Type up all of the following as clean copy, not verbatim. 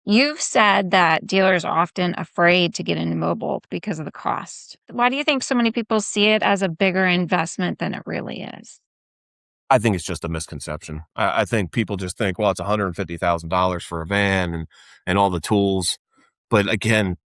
You've said that dealers are often afraid to get into mobile because of the cost. Why do you think so many people see it as a bigger investment than it really is? I think it's just a misconception. I think people just think, well, it's $150,000 for a van and all the tools. But again,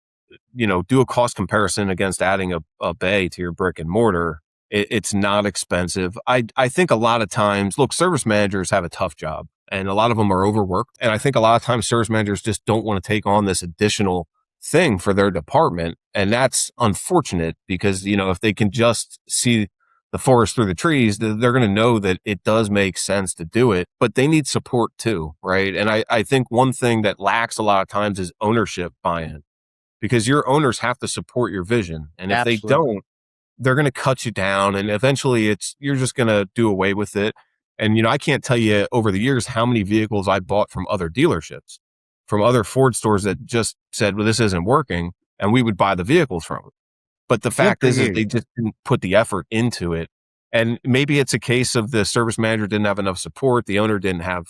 do a cost comparison against adding a bay to your brick and mortar. It's not expensive. I think a lot of times, look, service managers have a tough job and a lot of them are overworked. And I think a lot of times service managers just don't want to take on this additional thing for their department. And that's unfortunate because, if they can just see the forest through the trees, they're going to know that it does make sense to do it, but they need support too, right? And I think one thing that lacks a lot of times is ownership buy-in because your owners have to support your vision. And if they Absolutely. don't, they're going to cut you down and eventually you're just going to do away with it. And, I can't tell you over the years how many vehicles I bought from other dealerships, from other Ford stores that just said, well, this isn't working. And we would buy the vehicles from them. But the Good fact for is you. they just didn't put the effort into it. And maybe it's a case of the service manager didn't have enough support. The owner didn't have,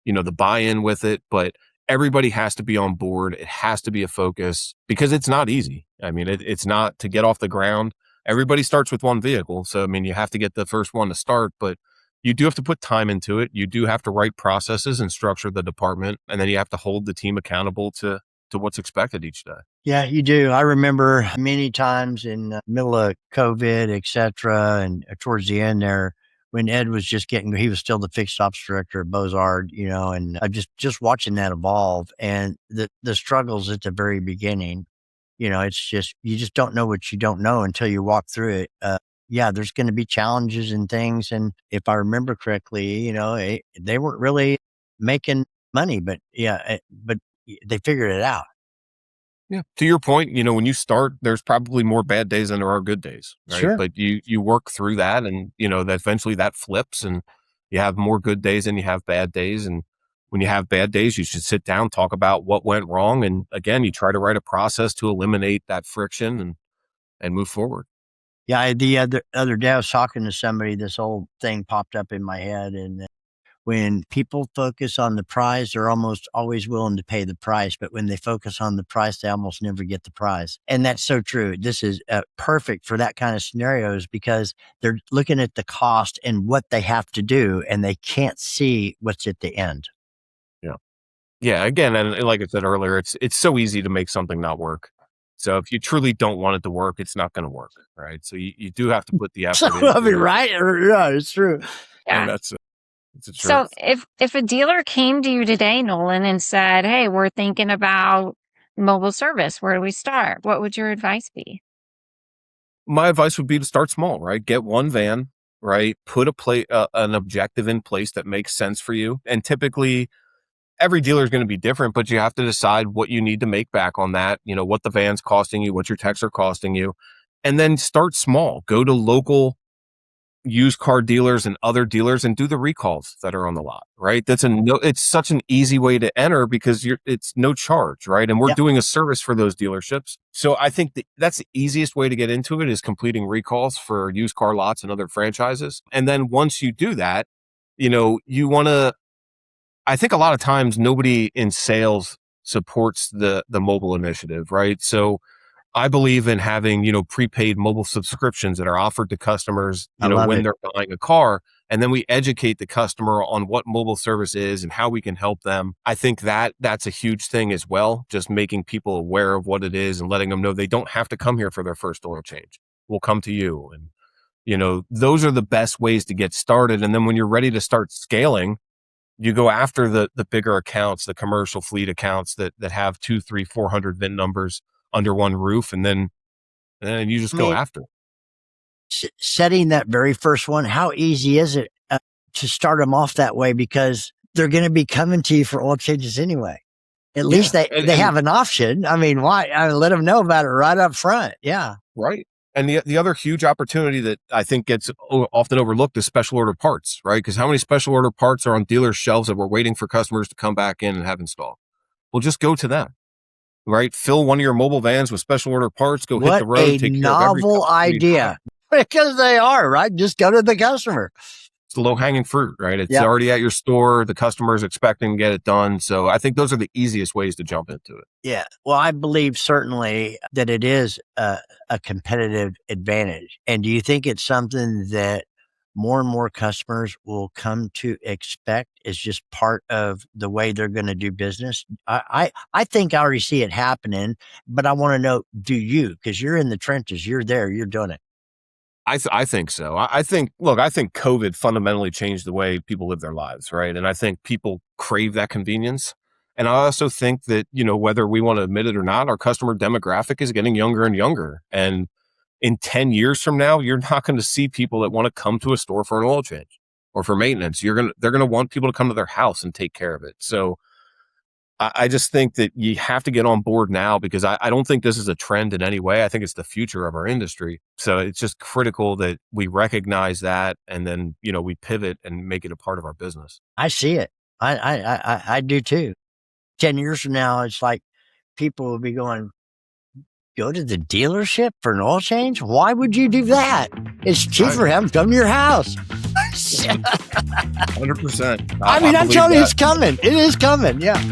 the buy-in with it, but everybody has to be on board. It has to be a focus because it's not easy. I mean, it's not to get off the ground. Everybody starts with one vehicle. So, I mean, you have to get the first one to start, but you do have to put time into it. You do have to write processes and structure the department. And then you have to hold the team accountable to what's expected each day. Yeah, you do. I remember many times in the middle of COVID, et cetera, and towards the end there, when Ed was he was still the fixed ops director at Bozard, and just watching that evolve and the struggles at the very beginning, it's just, you just don't know what you don't know until you walk through it. Yeah, there's going to be challenges and things. And if I remember correctly, they weren't really making money, but but they figured it out. Yeah. To your point, when you start, there's probably more bad days than there are good days, right? Sure. But you work through that and, that eventually that flips and you have more good days than you have bad days. And when you have bad days, you should sit down, talk about what went wrong. And again, you try to write a process to eliminate that friction and move forward. Yeah, the other day I was talking to somebody, this old thing popped up in my head, and when people focus on the prize, they're almost always willing to pay the price, but when they focus on the price, they almost never get the prize, and that's so true. This is, perfect for that kind of scenarios because they're looking at the cost and what they have to do, and they can't see what's at the end. Yeah. Yeah. Again, and like I said earlier, it's so easy to make something not work. So if you truly don't want it to work, it's not going to work. Right. So you do have to put the So, effort I mean, into it. right? Yeah, it's true. And Yeah. it's the So truth. if a dealer came to you today, Nolan, and said, "Hey, we're thinking about mobile service. Where do we start?" What would your advice be? My advice would be to start small, right? Get one van, right? Put an objective in place that makes sense for you. And typically every dealer is going to be different, but you have to decide what you need to make back on that, what the van's costing you, what your techs are costing you, and then start small. Go to local used car dealers and other dealers and do the recalls that are on the lot, right? It's such an easy way to enter because it's no charge, right? And we're Yeah. doing a service for those dealerships. So I think that's the easiest way to get into it is completing recalls for used car lots and other franchises. And then once you do that, you want to, I think a lot of times nobody in sales supports the mobile initiative, right? So I believe in having, prepaid mobile subscriptions that are offered to customers, I love when it. they're buying a car. And then we educate the customer on what mobile service is and how we can help them. I think that's a huge thing as well. Just making people aware of what it is and letting them know they don't have to come here for their first oil change. We'll come to you. And, those are the best ways to get started. And then when you're ready to start scaling, you go after the bigger accounts, the commercial fleet accounts that have 2, 3, 400 VIN numbers under one roof. And then you just I go mean, after it. setting that very first one, how easy is it, to start them off that way? Because they're going to be coming to you for oil changes anyway. At least Yeah. they And have an option. I mean, why? Let them know about it right up front. Yeah. right. And the other huge opportunity that I think gets often overlooked is special order parts, right? Because how many special order parts are on dealers' shelves that we're waiting for customers to come back in and have installed? Well, just go to them, right? Fill one of your mobile vans with special order parts, go hit What the road, a take care of every novel customer you buy. idea. Because they are, right? Just go to the customer. It's the low hanging fruit, right? It's Yeah. already at your store. The customer is expecting to get it done. So I think those are the easiest ways to jump into it. Yeah. Well, I believe certainly that it is a competitive advantage. And do you think it's something that more and more customers will come to expect as just part of the way they're going to do business? I think I already see it happening, but I want to know, do you? Because you're in the trenches, you're there, you're doing it. I think so. I think COVID fundamentally changed the way people live their lives, right? And I think people crave that convenience. And I also think that, whether we want to admit it or not, our customer demographic is getting younger and younger. And in 10 years from now, you're not going to see people that want to come to a store for an oil change or for maintenance. They're going to want people to come to their house and take care of it. So I just think that you have to get on board now, because I don't think this is a trend in any way. I think it's the future of our industry. So it's just critical that we recognize that, and then, we pivot and make it a part of our business. I see it. I do too. 10 years from now, it's like people will be going, go to the dealership for an oil change? Why would you do that? It's cheaper to have them come to your house. 100%. I'm telling you, it's coming. It is coming. Yeah.